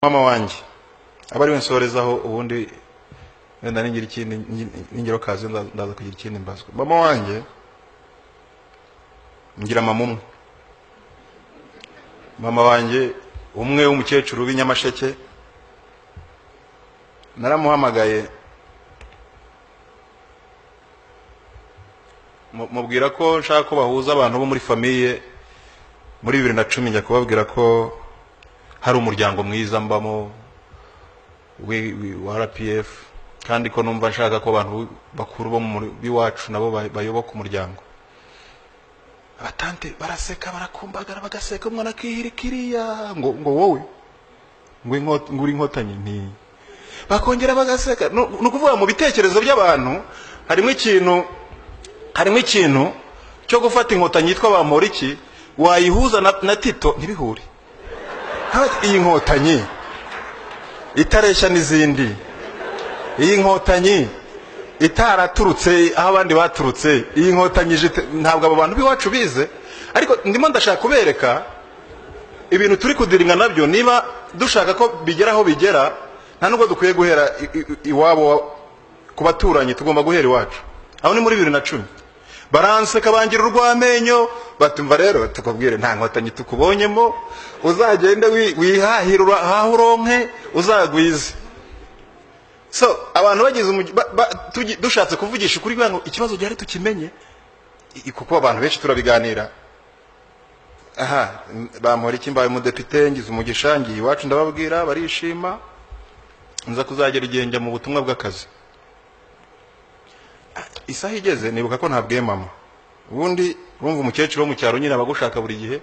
mama wanjye abari wensorezaho ubundi wenda ningira ikindi ningiro kaze ndaza kugira ikindi mbazwa. Mama wanjye ngira mama wanjye umwe w'umukecuru w'inyamasheke naramuhamagaye mubwira ko nshaka ko bahuza abantu bo muri famiye muri 2010 njya kubabwira ko hari umuryango mwiza mbamo wa RPF kandi ko numva nshaka ko abantu bakuru bo mu biwacu nabo bayoboka umuryango. Abatante baraseka barakumbagara bagaseka umwana kihirikiriya ngo wowe nguri inkotanyi nti bakongera bagaseka no kuvuga mu bitekerezo by'abantu harimo ikintu cyo gufata inkotanyi yitwa Bamporiki wayihuza na Tito ntibihure. Iyi nkotanyi itareshya n'izindi, iyi nkotanyi itaraturutse aho abandi baturutse, iyi nkotanyi ntabwo abo bantu biwacu bize, ariko ndimo ndashaka kubereka ibintu turi kudiringa nabyo. Niba dushaka ko bigeraho bigera, nta nubwo dukwiye guhera iwabo ku baturanyi, tugomba guhera iwacu. Aho ni muri 2010 baranseka bangira urwamenyo batumva rero tukubwire nta nkotanyi tukubonyemo, uzagende wihahirura hahuronke uzagwize. So abantu bagize dushatse kuvugisha kuri bwangu ikibazo cyari tukimenye kuko abantu benshi turabiganira. Bamporiki mbaye mu depite ngize umugisha ngiye iwacu ndababwira barishima, nza kuzagera igenge mu butumwa bw'akazi. Isaha igeze nibuka ko ntabwiye mama. Ubundi urumva umukecuru wo mu cyaro nyine abagushaka buri gihe.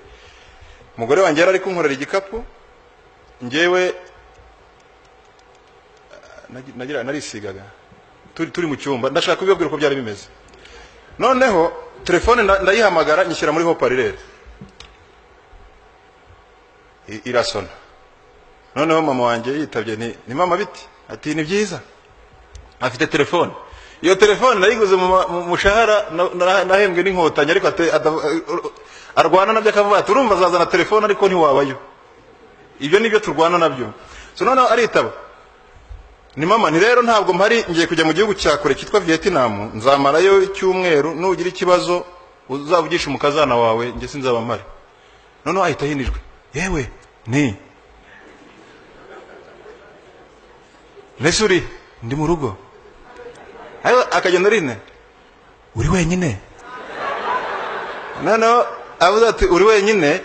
Umugore wanjye yari ari kunkorera igikapu, ngewe narisigaga turi mu cyumba ndashaka kubibabwira uko byari bimeze. Noneho telefone ndayihamagara nyishyira muri hoparleur irasona. Noneho mama wanjye yitabye ni mama biti ati ni byiza afite telefone. Iyo telefone nayiguze mu mushahara nahembwe n'inkotanyi, ariko arwana nabyo akavuga ati urumva azazana telefone ariko ntiwabayo. Ibyo nibyo turwana nabyo. So noneho aritaba ni mama ni rero ntabwo mpari ngiye kujya mu gihugu cya kure cyitwa Vietnam, nzamarayo icyumweru, nugira ikibazo uzavugisha umukazana wawe nge sinzaba mpari. Noneho ahita hinijwe yewe ni Nesuri ndi mu rugo. Ayo akagenda rine uri wenyine. Noneho avuze ati uri wenyine,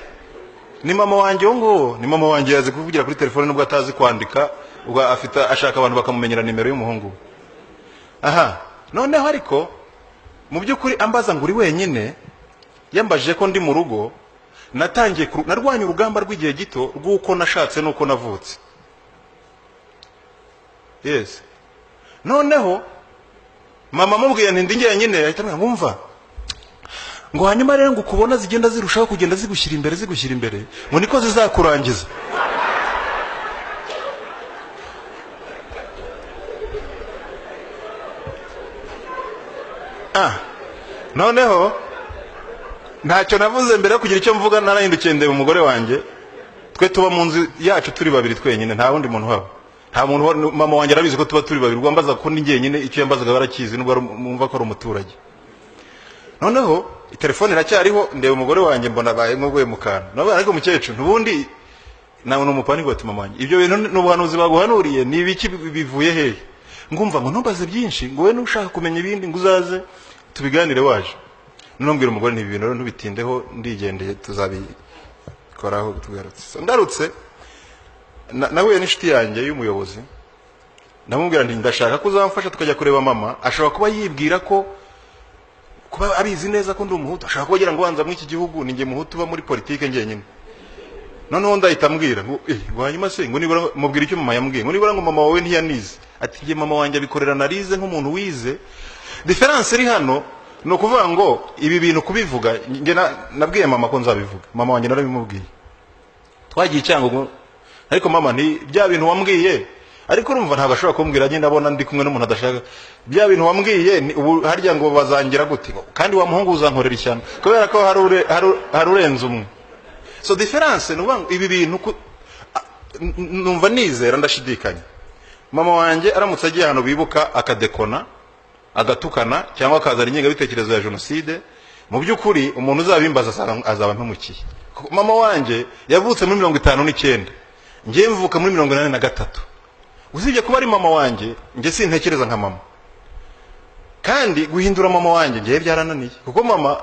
ni mama wanjye ngo ni mama wanjye yazi kuvugira kuri telefone nubwo atazi kwandika, ubwo ashaka abantu bakamumenyera nimero y'umuhungu. Noneho ariko mu byukuri ambaza ngo uri wenyine, yambajije ko ndi mu rugo, natangiye narwanya urugamba rw'igihe gito rw'uko nashatse nuko navutse. Yes. Noneho mama mubwiye nti ndi njyenyine, ahita mwumva ngo hanyuma rero ngo kubona zigenda zirushaho kugenda zigushyira imbere ngo niko zizakurangiza. Noneho ntacyo navuze mbere yo kugira icyo mvuga, narahindukiye ndeba umugore wanjye. Twe tuba mu nzu yacu turi babiri twenyine, nta wundi muntu haba. Nta muntu, mama wanjye arabizi ko tuba turi babiri, rwambaza ko ndi njyenyine, icyo yambazaga barakizi nubwo mumva ko ari umuturage. Noneho telefone iracyariho, ndeba umugore wanjye mbona baye nk'uguye mu kantu. Nawe ariko umukecuru ntubundi nawe n'umupani ngo ati mama wanjye ibyo bintu n'ubuhanuzi baguhanuriye ni ibiki bivuye hehe? Ngumva ngo ntumbaze byinshi, ngo we nushaka kumenya ibindi ngo uzaze tubiganire waje. Nambwira umugore nti ibintu ntubitindeho ndigendeye tuzabikoraho tugarutse. Ndarutse nahuye n'inshuti yanjye y'umuyobozi, ndamubwira nti ndashaka kuzamfasha tukajya kureba mama. Ashobora kuba yibwira ko kuba abizi neza ko ndi umuhutu, ashaka kugira ngo wanza muri iki gihugu ninjye muhutu uba muri politike njyenyine. Noneho ndahita mbwira ngo hanyuma se ngo nibura mubwira icyo mama yambwiye, ngo nibura ngo mama wawe ntiyanize. Ati ngiye mama wanjye abikorera narize nk'umuntu wize. Difference iri hano no kuvuga ngo ibi bintu kubivuga nge nabwiye mama ko nzabivuga. Mama wanjye narabimubwiye, twagiye icyango, ariko mama nti bya bintu wambwiye, ariko urumva ntabwo ashobora kumbwira nyine abona ndi kumwe n'umuntu adashaka. Bya bintu wambwiye ubu harya ngo bazangira gute, kandi wa muhungu uzankorera ishyano kubera ko hari urenze umwe. So difference no ibi bintu numva nizera ndashidikanya mama wanjye aramutse agiye hano bibuka akadekona agatukana cyangwa akazana ingengabitekerezo ya jenoside mu by'ukuri umuntu uzabimbaza azaba mpumukiye. Mama wanjye yavutse muri 59 ngiye mvuka muri 83. Usibye kuba ari mama wanjye ngiye sintekereza nka mama, kandi guhindura mama wanjye ngiye byarananiye kuko mama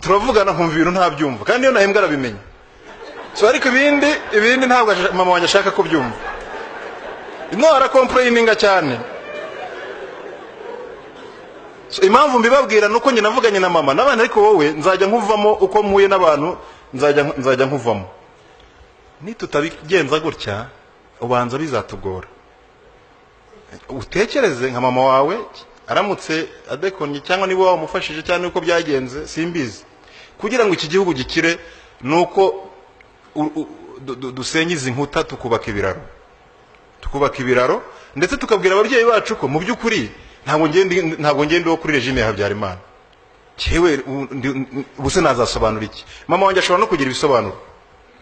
turavugana nkumva ibintu ntabyumva kandi iyo nahembwa arabimenya. So ariko ibindi ntabwo mama wanjye ashaka ko byumva. Ara complaininga cyane. So impamvu mbibabwira nuko njye navuganye na mama n'abana, ariko wowe nzajya nkuvamo uko muye n'abantu, nzajya nkuvamo. Nitutabigenza gutya ubanza bizatugora. Utekereze nka mama wawe aramutse adekonye cyangwa niba wamufashije cyane uko byagenze simbizi, kugira ngo iki gihugu gikire nuko dusenyiza inkuta tukubaka ibiraro ndetse tukabwira ababyeyi bacu ko mu by'ukuri ntabwo ngende wo kuri regime ya Habyarimana. Cyewe ubuse nazasobanura iki? Mama wanjye ashobora no kugira ibisobanuro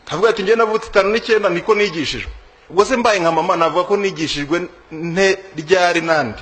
kavuga ati ngiye navutse 59 niko nigishijwe. Ubwo se mbaye nka mama navuga ko nigishijwe nte ryari nandi?